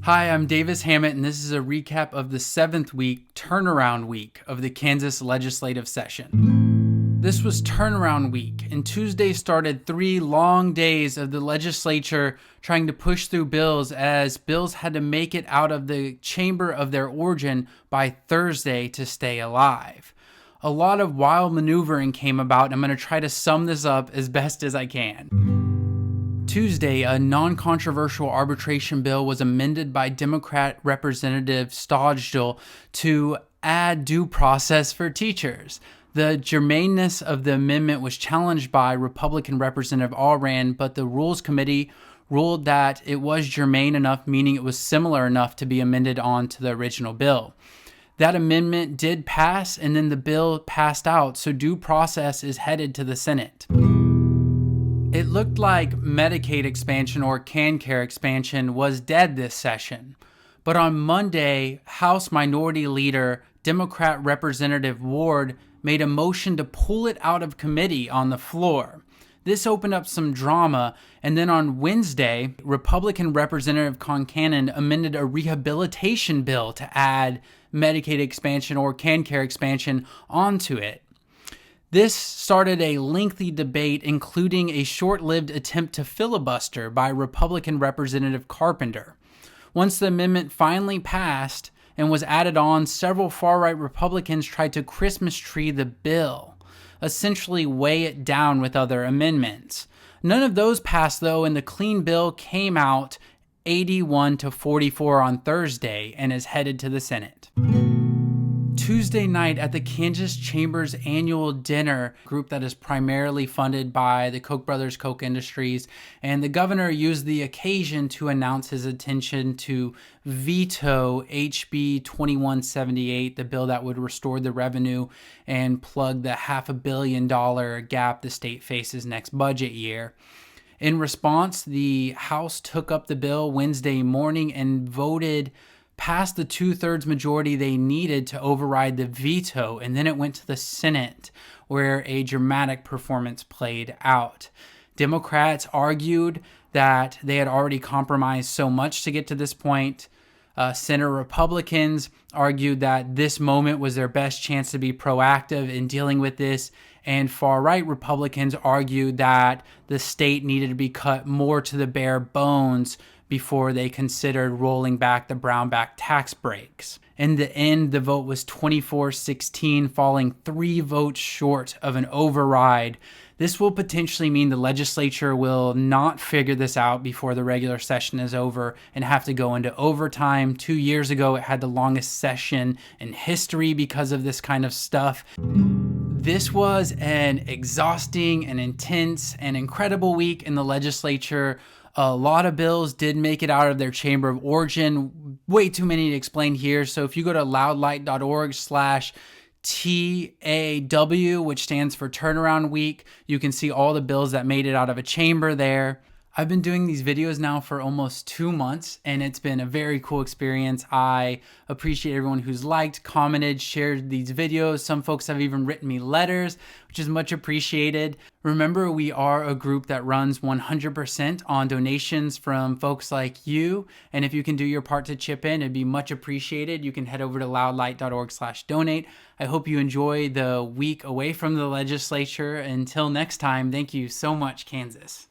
Hi, I'm Davis Hammett, and this is a recap of the 7th week, turnaround week, of the Kansas legislative session. This was turnaround week, and Tuesday started 3 long days of the legislature trying to push through bills, as bills had to make it out of the chamber of their origin by Thursday to stay alive. A lot of wild maneuvering came about, and I'm going to try to sum this up as best as I can. Tuesday, a non-controversial arbitration bill was amended by Democrat Representative Stogdill to add due process for teachers. The germaneness of the amendment was challenged by Republican Representative Allred, but the Rules Committee ruled that it was germane enough, meaning it was similar enough to be amended on to the original bill. That amendment did pass, and then the bill passed out, so due process is headed to the Senate. It looked like Medicaid expansion or CanCare expansion was dead this session. But on Monday, House Minority Leader Democrat Representative Ward made a motion to pull it out of committee on the floor. This opened up some drama, and then on Wednesday, Republican Representative Concanon amended a rehabilitation bill to add Medicaid expansion or CanCare expansion onto it. This started a lengthy debate, including a short-lived attempt to filibuster by Republican Representative Carpenter. Once the amendment finally passed and was added on, several far-right Republicans tried to Christmas tree the bill, essentially weigh it down with other amendments. None of those passed, though, and the clean bill came out 81-44 on Thursday and is headed to the Senate. Tuesday night at the Kansas Chamber's annual dinner, group that is primarily funded by the Koch brothers, Koch Industries, and the governor used the occasion to announce his intention to veto HB 2178, the bill that would restore the revenue and plug the $500 million gap the state faces next budget year. In response, the House took up the bill Wednesday morning and voted passed the 2/3 majority they needed to override the veto, and then it went to the Senate, where a dramatic performance played out. Democrats argued that they had already compromised so much to get to this point. Senate Republicans argued that this moment was their best chance to be proactive in dealing with this, and far-right Republicans argued that the state needed to be cut more to the bare bones before they considered rolling back the Brownback tax breaks. In the end, the vote was 24-16, falling 3 votes short of an override. This will potentially mean the legislature will not figure this out before the regular session is over and have to go into overtime. 2 years ago, it had the longest session in history because of this kind of stuff. This was an exhausting and intense and incredible week in the legislature. A lot of bills did make it out of their chamber of origin. Way too many to explain here. So if you go to loudlight.org/TAW, which stands for Turnaround Week, you can see all the bills that made it out of a chamber there. I've been doing these videos now for almost 2 months, and it's been a very cool experience. I appreciate everyone who's liked, commented, shared these videos. Some folks have even written me letters, which is much appreciated. Remember, we are a group that runs 100% on donations from folks like you, and if you can do your part to chip in, it'd be much appreciated. You can head over to loudlight.org/donate. I hope you enjoy the week away from the legislature. Until next time, thank you so much, Kansas.